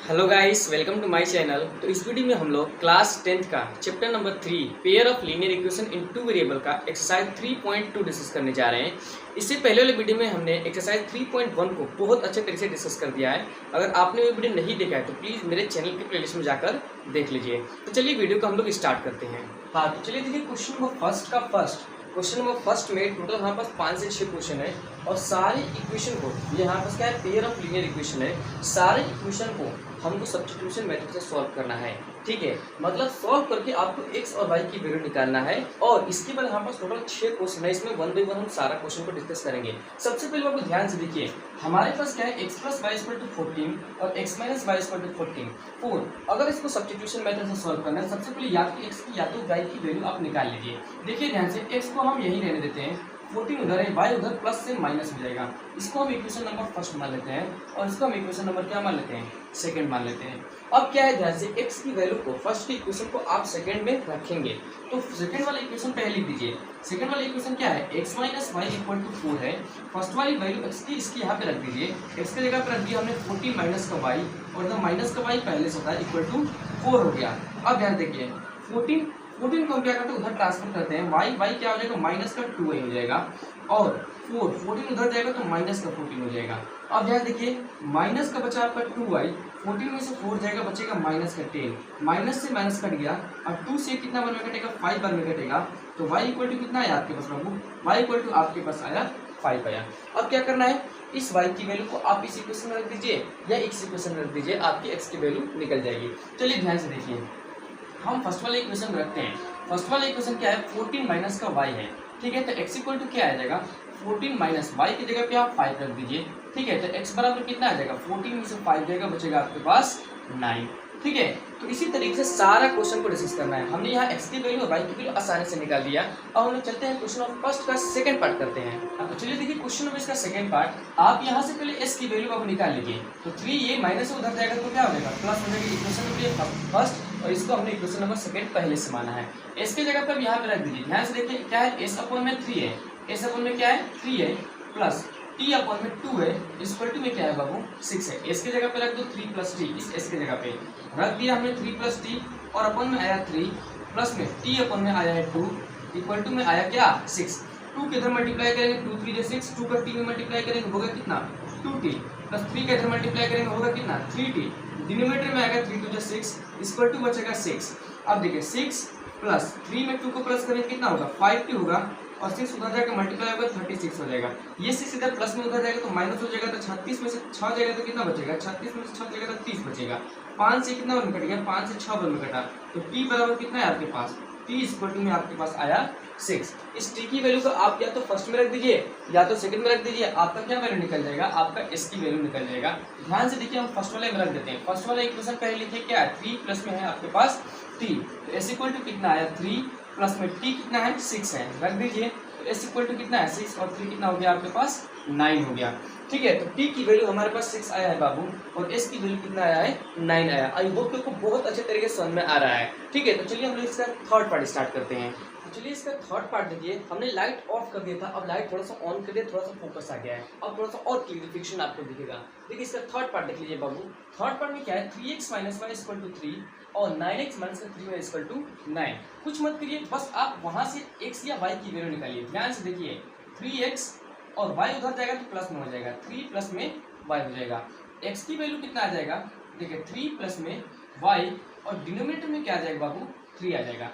Hello guys, welcome to my channel. तो इस video में हम लोग क्लास 10th का chapter number 3 pair of linear equation in two variable का एक्सरसाइज 3.2 डिस्कस करने जा रहे हैं। इससे पहले वाले वीडियो में हमने एक्सरसाइज 3.1 को बहुत अच्छे तरीके से डिस्कस कर दिया है। अगर आपने वो वीडियो नहीं देखा है तो प्लीज़ मेरे चैनल के प्लेलिस्ट में जाकर देख लीजिए। तो चलिए वीडियो को हम लोग स्टार्ट करते हैं। हाँ, तो चलिए देखिए क्वेश्चन नंबर फर्स्ट में टोटल हमारे पास 5 से 6 क्वेश्चन है और सारे इक्वेशन को, ये हमारे पास क्या है, पेयर ऑफ लीनियर इक्वेशन है। सारे इक्वेशन को हमको सब्स्टिट्यूशन मेथड से सॉल्व करना है। ठीक है, मतलब सॉल्व करके आपको x और y की वैल्यू निकालना है। और इसके बाद हमारे पास टोटल 6 क्वेश्चन है। इसमें वन बाई वन हम सारा क्वेश्चन को डिस्कस करेंगे। सबसे पहले आपको ध्यान से देखिए, हमारे पास क्या है, x plus y equal to 14 और x minus y equal to 4। अगर इसको सब्स्टिट्यूशन मेथड से सॉल्व करना है, सबसे पहले या तो x की या तो y की वैल्यू आप निकाल लीजिए। देखिए ध्यान से, x को हम यही रहने देते हैं, 14 उधर है, y उधर प्लस से माइनस हो जाएगा। इसको हम इक्वेशन नंबर फर्स्ट मान लेते हैं और इसको हम इक्वेशन नंबर क्या मान लेते हैं, सेकंड मान लेते हैं। अब क्या है, ध्यान से x की वैल्यू को फर्स्ट की इक्वेशन को आप सेकंड में रखेंगे तो सेकंड वाला इक्वेशन पहले लिख दीजिए। सेकंड वाला इक्वेशन क्या है, x minus y equal to 4 है। फर्स्ट वाली वैल्यू x की इसकी यहाँ पे रख दीजिए। x की जगह पे रख दिया हमने 14 माइनस का y और इधर माइनस का y पहले से था इक्वल टू 4 हो गया। अब ध्यान देखिए, 14 को हम क्या करते हैं, उधर ट्रांसफर करते हैं, y क्या हो जाएगा, माइनस का 2y हो जाएगा और 14 उधर जाएगा तो माइनस का 14 हो जाएगा। अब ध्यान देखिए, माइनस का बचा आपका 2y, 14 में से 4 जाएगा, बचेगा माइनस का 10, माइनस से माइनस कट गया और 2 से कितना बार में कटेगा, 5 बार में कटेगा। तो y इक्वल टू कितना आया आपके पास बाबू, y इक्वल टू आपके पास आया 5 आया। अब क्या करना है, इस y की वैल्यू को आप इस इक्वेशन में रख दीजिए या इस इक्वेशन में रख दीजिए, आपकी x की वैल्यू निकल जाएगी। चलिए ध्यान से देखिए, हम फर्स्ट वाले इक्वेशन में रखते हैं। फर्स्ट वाला इक्वेशन क्या है, 14 माइनस का y है। ठीक है, तो x इक्वल टू क्या आ जाएगा, 14 माइनस y की जगह पे आप 5 रख दीजिए। ठीक है, तो x बराबर कितना आ जाएगा, 14 में से 5 जाएगा, बचेगा आपके पास 9। ठीक है, तो इसी तरीके से सारा क्वेश्चन को डिस्कस करना है। हमने यहाँ x की वैल्यू और y की वैल्यू आसानी से निकाल दिया। अब हम लोग चलते हैं क्वेश्चन ऑफ फर्स्ट का सेकंड पार्ट करते हैं। तो चलिए देखिए, क्वेश्चन ऑफ इसका सेकंड पार्ट, आप यहाँ से पहले s की वैल्यू आप निकाल लीजिए। तो 3 ये माइनस से उधर जाएगा तो क्या हो जाएगा, प्लस हो जाएगा। इक्वेशन नंबर फर्स्ट और इसको हमने इक्वेशन नंबर सेकंड पहले से माना है। s की जगह पर यहाँ पे रख दीजिए। ध्यान से देखिए, क्या है, s अपॉन में 3 है, s अपॉन में क्या है 3 है, प्लस t अपॉन में 2 है, इक्वल टू में क्या है बाबू 6 है। s की जगह पे रख दो 3 प्लस t, इस s की जगह पे रख दिया हमने 3 प्लस t और अपॉन में आया 3 प्लस में t अपॉन में आया है 2 इक्वल टू में आया क्या 6। 2 के इधर मल्टीप्लाई करेंगे, 2 3 6, 2 का t में मल्टीप्लाई करेंगे होगा कितना 2t, प्लस 3 का इधर मल्टीप्लाई करेंगे होगा कितना 3t, डिनोमिनेटर में आएगा 3 2 6 इक्वल टू बचेगा 6। अब देखिए 6 प्लस 3 में 2 को प्लस करेंगे कितना होगा 5t होगा और 6 उधर जाकर मल्टीप्लाई होगा 36 हो जाएगा। ये 6 इधर प्लस में उधर जाएगा तो माइनस हो जाएगा, तो 36 में से 6 जाएगा तो कितना बचेगा, 36 में से 6 जाएगा तो 30 बचेगा। 5 से कितना वन कट गया, 5 से 6 वन कटा, तो t बराबर कितना है आपके पास, t इक्वल टू में आपके पास आया 6। इस t की वैल्यू को आप या तो फर्स्ट में रख दीजिए या तो सेकंड में रख दीजिए, आपका क्या वैल्यू निकल जाएगा, आपका s की वैल्यू निकल जाएगा। ध्यान से देखिए, हम फर्स्ट वाले में रख देते हैं। फर्स्ट वाला इक्वेशन पहले लिखे क्या है, 3 प्लस में है आपके पास t, तो s इक्वल टू कितना आया 3 प्लस में t कितना है 6 है, रख दीजिए। तो s इक्वल टू कितना है 6 और 3 कितना हो गया आपके पास 9 हो गया। ठीक है, तो t की वैल्यू हमारे पास 6 आया है बाबू और s की वैल्यू कितना आया है 9 आया। आई होप कि आपको बहुत अच्छे तरीके से समझ में आ रहा है। ठीक है, तो चलिए हम लोग इसका थर्ड पार्ट स्टार्ट करते हैं। तो चलिए इसका थर्ड पार्ट देखिए, हमने लाइट ऑफ कर दिया था, अब लाइट थोड़ा सा ऑन कर दिया, थोड़ा सा फोकस आ गया है, अब थोड़ा सा और क्लियरिफिकेशन आपको दिखेगा। देखिए इसका थर्ड पार्ट देख लीजिए बाबू। थर्ड पार्ट में क्या है, 3x minus y equal to 3 और 9x माइनस का 3y इक्वल टू 9। कुछ मत करिए, बस आप वहाँ से x या y की वैल्यू निकालिए। ध्यान से देखिए, 3x और y उधर जाएगा तो प्लस में हो जाएगा, 3 प्लस में y हो जाएगा। x की वैल्यू कितना आ जाएगा, देखिए 3 प्लस में y और डिनोमिनेटर में क्या आ जाएगा बाबू 3 आ जाएगा।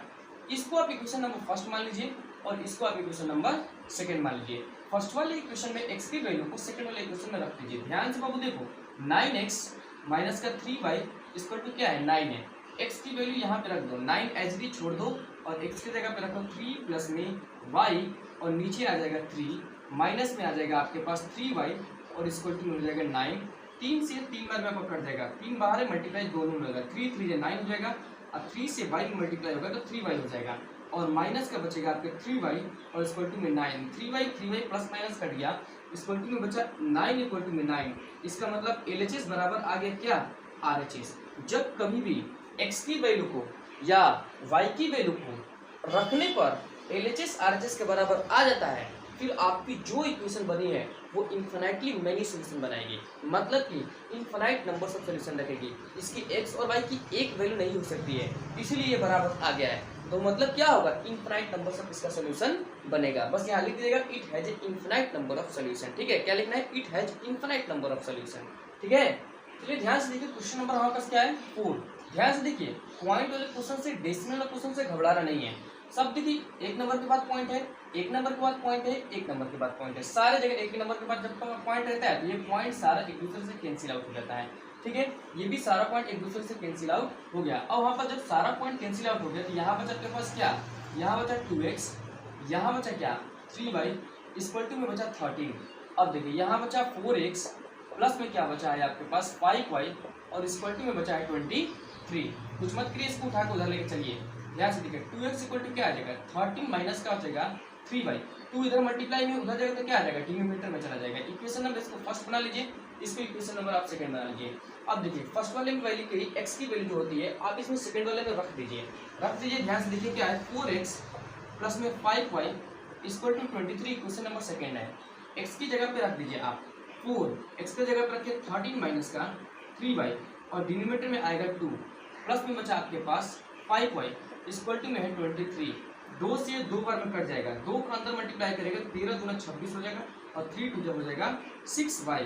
इसको आप इक्वेशन नंबर फर्स्ट मान लीजिए और इसको आप इक्वेशन नंबर सेकंड मान लीजिए। फर्स्ट वाले इक्वेशन में x की वैल्यू को सेकंड वाले इक्वेशन में रख दीजिए। ध्यान से बाबू देखो, 9x माइनस का 3y इक्वल टू क्या है 9 है। x की वैल्यू यहाँ पे रख दो, 9 एच डी छोड़ दो और x की जगह पे रखो 3 प्लस में y और नीचे आ जाएगा 3 माइनस में आ जाएगा आपके पास 3y और इक्वल टू हो जाएगा 9। 3 से 3 बार में आपको कट जाएगा, 3 बाहर है मल्टीप्लाई दोनों में होगा, 3 3 9 हो जाएगा और 3 से y में मल्टीप्लाई होगा तो 3y हो जाएगा और माइनस का बचेगा आपके 3y और इक्वल टू में 9। 3y प्लस माइनस कट गया, इक्वल टू में बचा 9 इक्वल टू में 9। इसका मतलब LHS बराबर आ गया क्या RHS। जब कभी भी x की वैल्यू को या y की वैल्यू को रखने पर LHS RHS के बराबर आ जाता है, फिर आपकी जो इक्वेशन बनी है वो इन्फिनाइटली मैनी सोल्यूशन बनाएगी, मतलब कि इन्फिनाइट नंबर्स ऑफ सोल्यूशन रखेगी। इसकी एक्स और वाई की एक वैल्यू नहीं हो सकती है, इसीलिए ये बराबर आ गया है। तो मतलब क्या होगा, इन्फिनाइट नंबर्स ऑफ इसका सोल्यूशन बनेगा। बस यहाँ लिख दीजिएगा it has a infinite number of solution. ठीक है, क्या लिखना है, it has infinite number of solution. ठीक है, चलिए ध्यान से देखिए क्वेश्चन नंबर हमारे पास क्या है 4। ध्यान से देखिए, पॉइंट वाले क्वेश्चन से, डेसिमल वाले क्वेश्चन से घबराना नहीं है। सब देखिए एक नंबर के बाद पॉइंट है, एक नंबर के बाद पॉइंट है, एक नंबर के बाद पॉइंट है, सारे जगह एक नंबर के बाद जब पॉइंट रहता है तो ये पॉइंट सारा एक दूसरे से कैंसिल आउट हो जाता है। ठीक है, ये भी सारा पॉइंट एक दूसरे से कैंसिल आउट हो गया। और वहाँ पर जब सारा पॉइंट कैंसिल आउट हो गया तो यहाँ बचा आपके पास क्या, यहाँ बचा 2x, यहाँ बचा क्या 3y, इक्वल टू में बचा 13। अब देखिए यहाँ बचा 4x, प्लस में क्या बचा है आपके पास 5y, और इक्वल टू में बचा है 23। कुछ मत करिए, इसको उठा के उधर लेके चलिए। ध्यान से देखिए 2x इक्वल टू क्या आ जाएगा 13 माइनस का हो जाएगा 3y, 2 इधर मल्टीप्लाई में उधर जाएगा तो क्या आ जाएगा डिनोमिनेटर में चला जाएगा। इक्वेशन नंबर इसको फर्स्ट बना लीजिए, इसको इक्वेशन नंबर आप सेकंड बना लीजिए। अब देखिए फर्स्ट वाले में वैल्यू की x की वैल्यू जो होती है आप इसमें सेकंड वाले में रख दीजिए, ध्यान से देखिए क्या है 4x प्लस में 5y equal to 23। Equation number second है, x की जगह पे रख दीजिए आप 4, x की जगह पे रखिए 13 माइनस का 3y, और डिनोमिनेटर में आएगा 2, प्लस में बचा आपके पास 5y इक्वल टू में है 23। 2 से 2 बार में कट जाएगा, 2 का अंदर मल्टीप्लाई करेगा 13 दूना 26 हो जाएगा, और 3 टू जा हो जाएगा 6y,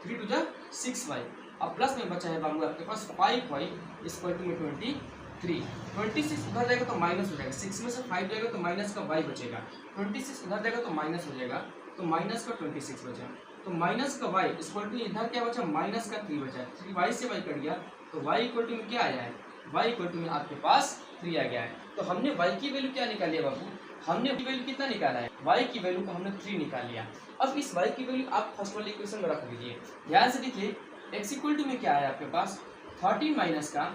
3 टू जा 6y, अब प्लस में बचा है बाबू आपके पास 5y इक्वल टू में 23। 26 उधर जाएगा तो माइनस हो जाएगा, 6 में से 5 जाएगा तो माइनस का y बचेगा, 26 उधर जाएगा तो माइनस हो जाएगा, तो माइनस का 26 बचा, तो माइनस का y इक्वल टू इधर क्या बचा माइनस का 3 बचा, 3y से y कट गया तो y इक्वल टू में क्या आया है, y इक्वल टू में आपके पास 3 आ गया है। तो हमने y की वैल्यू क्या निकाली है बाबू, हमने वैल्यू कितना निकाला है, y की वैल्यू को हमने 3 निकाल लिया। अब इस y की वैल्यू आप फर्स्ट वाले इक्वेशन में रख दीजिए। ध्यान से देखिए x इक्वल टू में क्या है आपके पास 13 माइनस का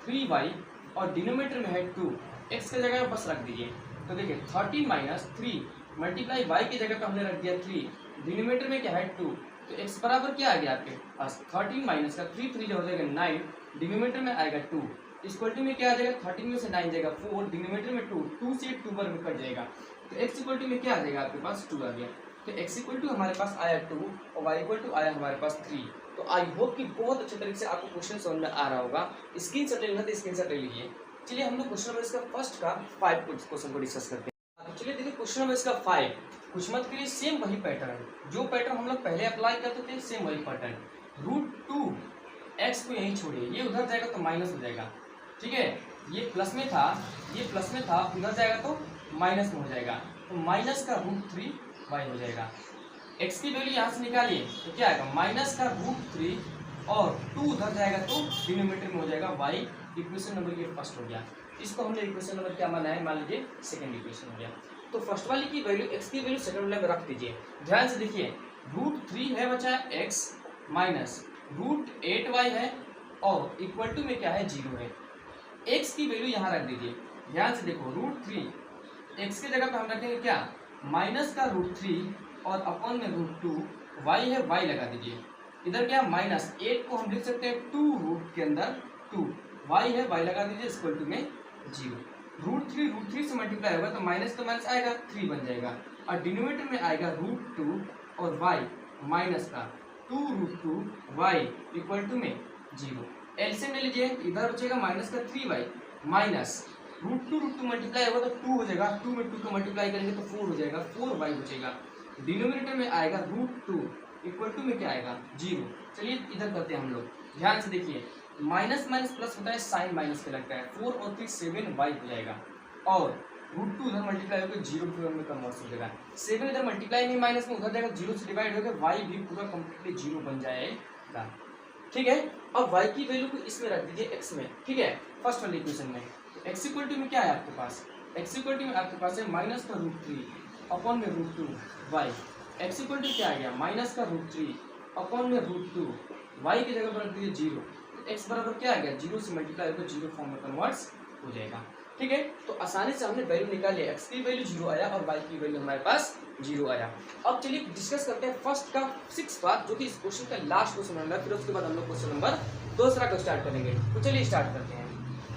3y, और डिनोमिनेटर में है 2, x की जगह बस रख दीजिए। तो देखिए 13 माइनस 3 मल्टीप्लाई y की जगह पे हमने रख दिया 3, डिनोमिनेटर में क्या है 2, तो x बराबर क्या आ गया आपके पास 13 माइनस का 3, 3 हो जाएगा 9, डिनोमिनेटर में आएगा 2, इक्वल टू में क्या आ जाएगा 13 में से 9 जाएगा 4, डिनोमिनेटर में 2, 2 से 2 बार में कट जाएगा, तो x इक्वल टू में क्या आ जाएगा आपके पास 2 आ गया। तो x इक्वल टू हमारे पास आया 2 और y इक्वल टू आया हमारे पास 3। तो आई होप कि बहुत अच्छे तरीके से आपको क्वेश्चन समझ में आ रहा होगा। स्क्रीनशॉट लेना तो स्क्रीनशॉट ले लीजिए। चलिए हम लोग क्वेश्चन नंबर इसका फर्स्ट का 5 क्वेश्चन को डिस्कस करते हैं। तो चलिए देखिए क्वेश्चन नंबर इसका 5, कुछ मत करिए, सेम वही पैटर्न, जो पैटर्न हम लोग पहले अप्लाई करते थे सेम वही पैटर्न। √2x को यहीं छोड़िए, ये उधर जाएगा तो माइनस हो जाएगा। ठीक है, ये प्लस में था, ये प्लस में था, उधर जाएगा तो माइनस में हो जाएगा, तो माइनस का √3y हो जाएगा। x की वैल्यू यहाँ से निकालिए तो क्या आएगा माइनस का √3, और 2 उधर जाएगा तो डिनोमिनेटर में हो जाएगा y। इक्वेशन नंबर ये फर्स्ट हो गया, इसको हमने इक्वेशन नंबर क्या माना है, मान लीजिए सेकंड इक्वेशन हो गया। तो फर्स्ट वाली की वैल्यू x की वैल्यू सेकंड वाले में रख दीजिए। ध्यान से देखिए √3 है बचा x माइनस √8y है, और इक्वल टू में क्या है 0 है। x की वैल्यू यहाँ रख दीजिए। ध्यान से देखो √3 x की जगह पे हम रखेंगे क्या माइनस का √3 और अपॉन में √2, y है y लगा दीजिए। इधर क्या माइनस 8 को हम लिख सकते हैं 2 रूट के अंदर 2, y है y लगा दीजिए इक्वल टू में 0। √3 से मल्टीप्लाई होगा तो माइनस आएगा 3 बन जाएगा, और डिनोमिनेटर में आएगा √2 और y माइनस का 2√2y इक्वल टू में 0। एलसीएम ले लीजिए, इधर बचेगा माइनस का 3y माइनस √2 मल्टीप्लाई होगा तो 2 हो जाएगा, 2 में 2 को मल्टीप्लाई करेंगे तो 4 हो जाएगा, 4y बचेगा। डिनोमिनेटर में आएगा √2 इक्वल टू में क्या आएगा 0। चलिए इधर करते हैं हम लोग। ध्यान से देखिए माइनस माइनस प्लस होता है, साइन माइनस के लगता है, 4 और 3 7y हो जाएगा, और √2 इधर मल्टीप्लाई होकर 0 में कन्वर्ट हो जाएगा। 7 इधर मल्टीप्लाई नहीं माइनस में उधर जाएगा, 0 से डिवाइड होकर y भी पूरा कंप्लीटली 0 बन जाएगा। ठीक है, अब y की वैल्यू को इसमें रख दीजिए x में। ठीक है, फर्स्ट वाले इक्वेशन में x इक्वल टू में क्या है आपके पास, x इक्वल टू में आपके पास है माइनस का √3 अपॉन में √2y। x इक्वल टू क्या आ गया माइनस का √3 अपॉन में √2, y की जगह पर रख दीजिए 0, तो x बराबर क्या आ गया 0 से मल्टीप्लाई होकर 0 फॉर्म में कन्वर्ट्स हो जाएगा। ठीक है, तो आसानी से हमने वैल्यू निकाली, x की वैल्यू 0 आया और y की वैल्यू हमारे पास 0 आया। अब चलिए डिस्कस करते हैं फर्स्ट का 6 पार्ट, जो कि इस क्वेश्चन का लास्ट क्वेश्चन होगा, फिर उसके बाद हम लोग क्वेश्चन नंबर दूसरा को स्टार्ट करेंगे। तो चलिए स्टार्ट करते हैं।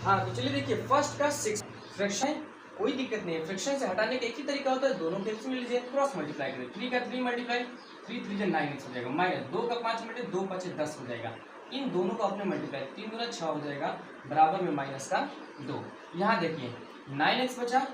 हाँ, तो चलिए देखिए फर्स्ट का 6 फ्रैक्शन कोई दिक्कत नहीं है। फ्रैक्शन से हटाने का एक ही तरीका होता है, दोनों के एलसीएम ले लीजिए, क्रॉस मल्टीप्लाई करें। 3 का 3 मल्टीप्लाई, 3 3 9x हो जाएगा, माइनस 2 का 5 मल्टीप्लाई, 2 5 10 हो जाएगा। इन दोनों को अपने मल्टीप्लाई, 3 दूना 6 हो जाएगा, बराबर में माइनस का 2। यहाँ देखिए 9x बचा,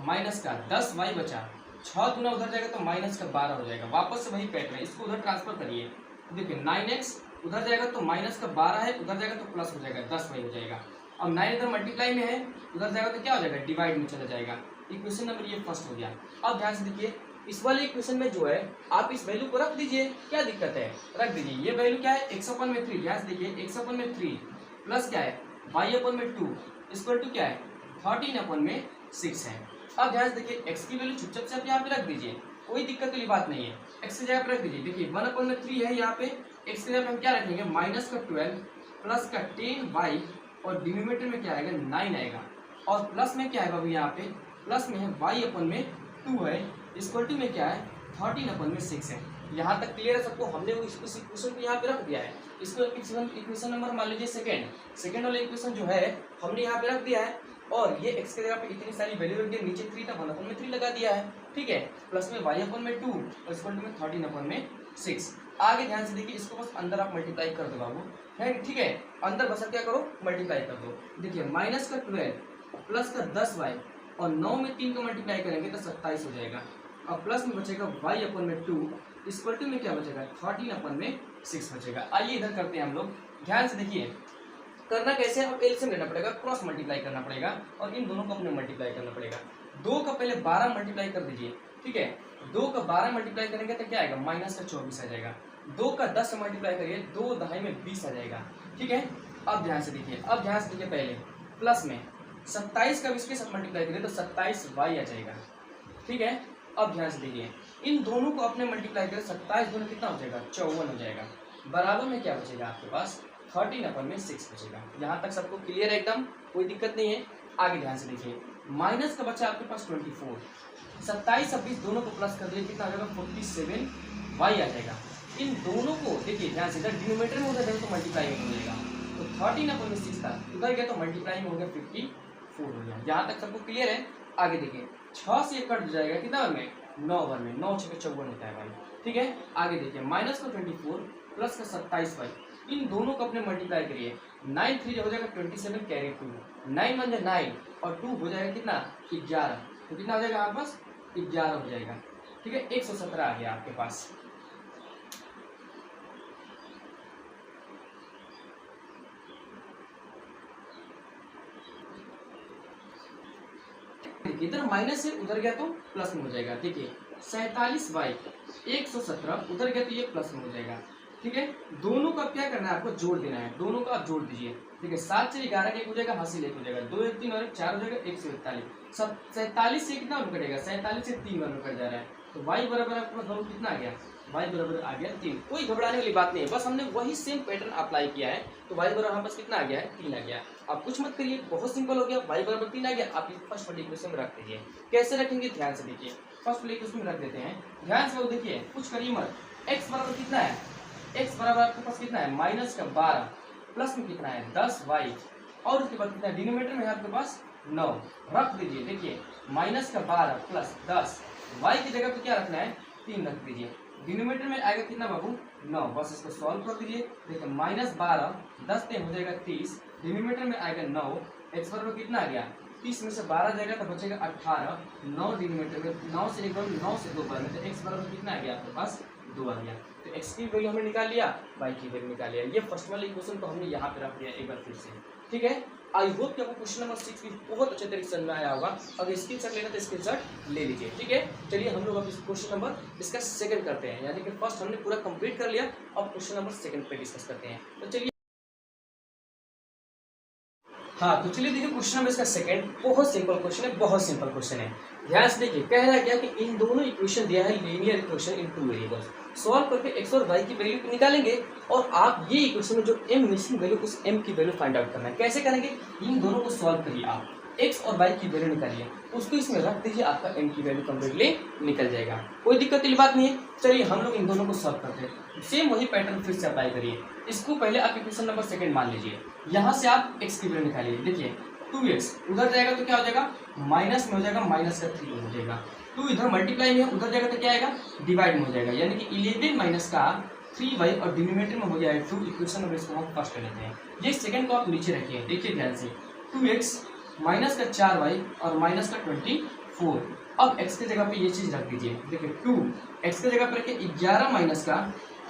माइनस का 10y बचा, 6 दूना उधर जाएगा तो माइनस का 12 हो जाएगा। वापस से वही पैटर्न है, इसको उधर ट्रांसफर करिए। देखिए 9x उधर जाएगा तो माइनस का 12 है, उधर जाएगा तो प्लस हो जाएगा, 10y हो जाएगा। अब 9 इधर मल्टीप्लाई में है, उधर जाएगा तो क्या हो जाएगा, डिवाइड में चला जाएगा। इक्वेशन नंबर ये फर्स्ट हो गया। अब ध्यान से देखिए, इस वाले इक्वेशन में जो है आप इस वैल्यू को रख दीजिए, क्या दिक्कत है, रख दीजिए। ये वैल्यू क्या है, x अपन में 3, ध्यान से देखिए x अपन में 3 प्लस क्या है y अपन में 2 इक्वल टू क्या है 13 अपन में 6 है। अब ध्यान से देखिए x की वैल्यू चुपचाप से आप यहाँ पे रख दीजिए, कोई दिक्कत वाली बात नहीं है। x की जगह पे रख दीजिए। देखिए 1 अपन में 3 है, यहाँ पे x की जगह पे हम क्या रखेंगे, माइनस का 12 प्लस का 10y और डिनोमिनेटर में क्या आएगा 9 आएगा, और प्लस में क्या है बाबू, यहाँ पे प्लस में है y अपन में 2 है, इक्वल टू में क्या है 13 अपन में 6 है। यहाँ तक क्लियर है सबको। हमने वो इस इक्वेशन को यहाँ पे रख दिया है। इसको इक्वेशन नंबर मान लीजिए सेकंड वाला इक्वेशन जो है हमने यहाँ पे रख दिया है, और ये x के जगह पे इतनी सारी वैल्यू रख दी, नीचे 3 था, 1 अपन में 3 लगा दिया है, ठीक है, प्लस में y अपन में 2 और इक्वल टू में 13 अपन में 6। आगे ध्यान से देखिए, इसको बस अंदर आप मल्टीप्लाई कर दो बाबू, है ठीक है, अंदर बस क्या करो, मल्टीप्लाई कर दो। देखिए माइनस का 12 प्लस का 10y और 9 में 3 का मल्टीप्लाई करेंगे तो 27 हो जाएगा, और प्लस में बचेगा y अपन में 2 इक्वल टू में क्या बचेगा 13 अपन में 6 बचेगा। आइए इधर करते हैं हम लोग, ध्यान से देखिए करना कैसे है, अब एलसीएम लेना पड़ेगा, क्रॉस मल्टीप्लाई करना पड़ेगा, और इन दोनों को अपने मल्टीप्लाई करना पड़ेगा। 2 का पहले 12 मल्टीप्लाई कर दीजिए, ठीक है, 2 का 12 मल्टीप्लाई करेंगे तो क्या आएगा, माइनस का 24 आ जाएगा। 2 का 10 से मल्टीप्लाई करिए, 2 दहाई में 20 आ जाएगा, ठीक है। अब ध्यान से देखिए, पहले प्लस में 27 का 20 के साथ मल्टीप्लाई करिए तो 27y आ जाएगा, ठीक है। अब ध्यान से देखिए, इन दोनों को अपने मल्टीप्लाई करें, 27 दोनों कितना हो जाएगा 54 हो जाएगा, बराबर में क्या बचेगा आपके पास 13 अपन में 6 बचेगा। यहाँ तक सबको क्लियर है एकदम, कोई दिक्कत नहीं है। आगे ध्यान से देखिए, माइनस का बचा आपके पास 24, 27 और 20 दोनों को प्लस कर दिए, कितना आ जाएगा 47y आ जाएगा। इन दोनों को देखिए ध्यान से, इधर डिनोमिनेटर में हो जाएगा तो मल्टीप्लाई में हो जाएगा, तो 13 अपन में 6 था, उधर गया तो मल्टीप्लाई में हो गया 54 हो गया। यहाँ तक सबको क्लियर है। आगे देखिए 6 से कट जाएगा, कितना बार में 9 बार में, 9 6 54 होता है भाई, ठीक है। आगे देखिए माइनस का 24 प्लस का 27y, इन दोनों को अपने मल्टीप्लाई करिए, 9 3 हो जाएगा 27 कैरी 2, 9 1 9 और 2 हो जाएगा कितना 11, तो कितना हो जाएगा आपके पास 11 हो जाएगा, ठीक है। 117 आ गया आपके पास। इधर माइनस है, उधर गया तो प्लस में हो जाएगा। देखिए 47y 117 उधर गया तो ये प्लस में हो जाएगा, ठीक है। दोनों का क्या करना है, आपको जोड़ देना है, दोनों का आप जोड़ दीजिए। ठीक है, 7 से 11 का 1 हो जाएगा, हासिल 1 हो जाएगा, 2 1 3 और 1 4 हो जाएगा, 141। सब 47 से कितना कटेगा, 47 से 3 बार कट जा रहा है, तो y बराबर आपके पास कितना आ गया, y बराबर आ गया 3। कोई घबराने वाली बात नहीं है, बस हमने वही सेम पैटर्न अप्लाई किया है, तो y बराबर हमारे पास कितना आ गया है 3 आ गया। आप कुछ मत करिए, बहुत सिंपल हो गया, y बराबर 3 आ गया। आप फर्स्ट वाली इक्वेशन में रख दीजिए। कैसे रखेंगे, ध्यान से देखिए, फर्स्ट वाली इक्वेशन में रख देते हैं, ध्यान से देखिए, कुछ करिए मत। x बराबर कितना है, x बराबर आपके पास कितना है माइनस का 12, प्लस में कितना है 10y, और उसके बाद कितना डिनोमिनेटर में है आपके पास 9, रख दीजिए। देखिए माइनस का 12 प्लस 10, y की जगह पे क्या रखना है 3 रख दीजिए। डिनोमिनेटर में आएगा कितना बाबू 9, बस इसको सॉल्व कर दीजिए। देखिए माइनस 12 10 पे हो जाएगा 30, डिनोमिनेटर में आएगा 9, x बराबर कितना आ गया 30 में से 12 जाएगा तो बचेगा 18, 9 डिनोमिनेटर में 9 से 1 बार 9 से 2 बार में, तो x बराबर कितना आ गया आपके पास 2 आ गया। तो x की वैल्यू हमने निकाल लिया, y की वैल्यू निकाल लिया। ये फर्स्ट वाले इक्वेशन को हमने यहाँ पे रख दिया एक बार फिर से, ठीक है। आई होप कि आपको क्वेश्चन नंबर 6 भी बहुत अच्छे तरीके से समझ में आया होगा। अगर स्क्रीनशॉट लेना तो स्क्रीनशॉट ले लीजिए, ठीक है। चलिए हम लोग अब इस क्वेश्चन नंबर इसका सेकंड करते हैं, यानी कि फर्स्ट हमने पूरा कंप्लीट कर लिया, अब क्वेश्चन नंबर सेकंड पे डिस्कस करते हैं। तो चलिए हाँ, तो चलिए देखिए क्वेश्चन नंबर इसका सेकंड, बहुत सिंपल क्वेश्चन है, बहुत सिंपल क्वेश्चन है। ध्यान से देखिए, कह रहा है क्या कि इन दोनों इक्वेशन दिया है लीनियर इक्वेशन इन 2 वेरिएबल्स, सॉल्व करके x और y की वैल्यू निकालेंगे, और आप ये इक्वेशन में जो m मिसिंग वैल्यू, उस m की वैल्यू फाइंड आउट करना है। कैसे करेंगे, इन दोनों को सॉल्व करिए, आप x और y की वैल्यू निकालिए, उसको इसमें रख दीजिए, आपका m की वैल्यू कम्प्लीटली निकल जाएगा, कोई दिक्कत की बात नहीं है। चलिए हम लोग इन दोनों को सॉल्व करते हैं, सेम वही पैटर्न फिर से अप्लाई करिए। इसको पहले आप इक्वेशन नंबर सेकंड मान लीजिए, यहाँ से आप x की वैल्यू निकालिए। देखिए 2x उधर जाएगा तो क्या हो जाएगा माइनस में हो जाएगा, माइनस का 3 हो जाएगा। 2 इधर मल्टीप्लाई में उधर जाएगा तो क्या आएगा डिवाइड में हो जाएगा, यानी कि 11 माइनस का 3y और डिनोमिनेटर में हो जाएगा 2। इक्वेशन नंबर इसको हम फर्स्ट कर लेते हैं। ये सेकंड को आप नीचे रखिए, देखिए ध्यान से 2x माइनस का 4y और माइनस का 24। अब x की जगह पे ये चीज रख दीजिए, देखिए 2x की जगह पर रखिए 11 माइनस का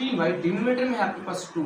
3y, डिनोमिनेटर में है आपके पास 2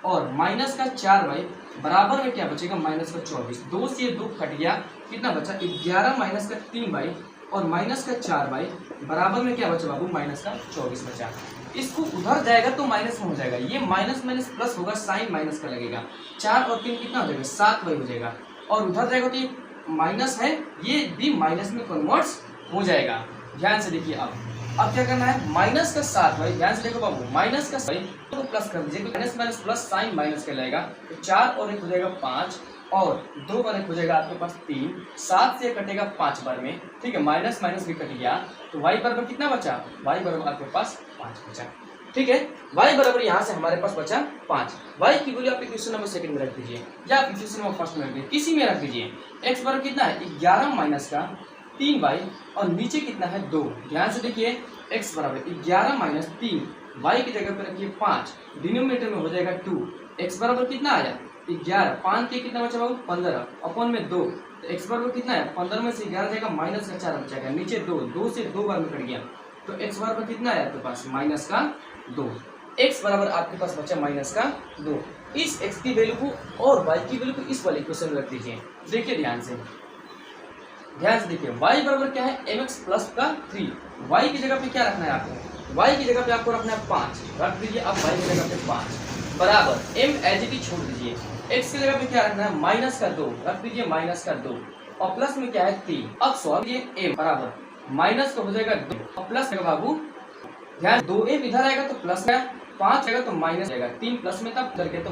और माइनस का 4y बराबर में क्या बचेगा माइनस का 24। 2 से 2 कट गया, कितना बचा 11 माइनस का 3y और माइनस का 4y बराबर में क्या बचा बाबू माइनस का 24 बचा। इसको उधर जाएगा तो माइनस में हो जाएगा, ये माइनस माइनस प्लस होगा, साइन माइनस का लगेगा। 4 और 3 कितना हो जाएगा 7y हो जाएगा, और उधर जाएगा तो ये माइनस है, ये भी माइनस में कन्वर्ट्स हो जाएगा। ध्यान से देखिए अब क्या करना है माइनस का 7y, ध्यान से देखो बाबू माइनस का 7 तो प्लस कर दीजिए, minus minus plus sign minus का लगेगा, तो 4 और 1 हो जाएगा 5 और 2 बार 1 हो जाएगा आपके पास 3, 7 से कटेगा 5 बार में, ठीक है माइनस माइनस भी कट गया, तो y बराबर कितना बचा, y बराबर आपके पास 5 बचा, ठीक है y बराबर यहाँ से हमारे पास बचा 5। y की वैल्यू आप इक्वेशन नंबर सेकंड में रख दीजिए या आप इक्वेशन नंबर फर्स्ट में रख दीजिए, किसी में रख दीजिए। x बराबर कितना है 11 माइनस का 3y और नीचे कितना है 2। ध्यान से देखिए x बराबर 11 माइनस 3, y की जगह पर रखिए 5, डिनोमिनेटर में हो जाएगा 2। x बराबर कितना आया 11, 5 के कितना बचा बाबू 15 अपॉन में 2, तो x बराबर कितना है 15 में से 11 जाएगा माइनस का 4 बचेगा, नीचे 2 से 2 बार में कट गया, तो x बराबर कितना आया आपके पास माइनस का 2। x बराबर आपके पास बचा माइनस का 2। इस x की वैल्यू को और y की वैल्यू को इस वाले इक्वेशन में रख दीजिए। देखिए ध्यान से देखिए y बराबर क्या है mx प्लस का 3, y की जगह पे क्या रखना है आपको, y की जगह पे आपको रखना है 5, रख दीजिए आप y की जगह पे 5 बराबर m एज इट इज छोड़ दीजिए, x की जगह पे क्या रखना है माइनस का 2, रख दीजिए माइनस का 2 और प्लस में क्या है 3। अब सॉल्व कीजिए m बराबर माइनस का हो जाएगा 2 और प्लस का बाबू ध्यान 2m इधर आएगा तो प्लस में, 5 आएगा तो माइनस आएगा, 3 प्लस में तब करके तो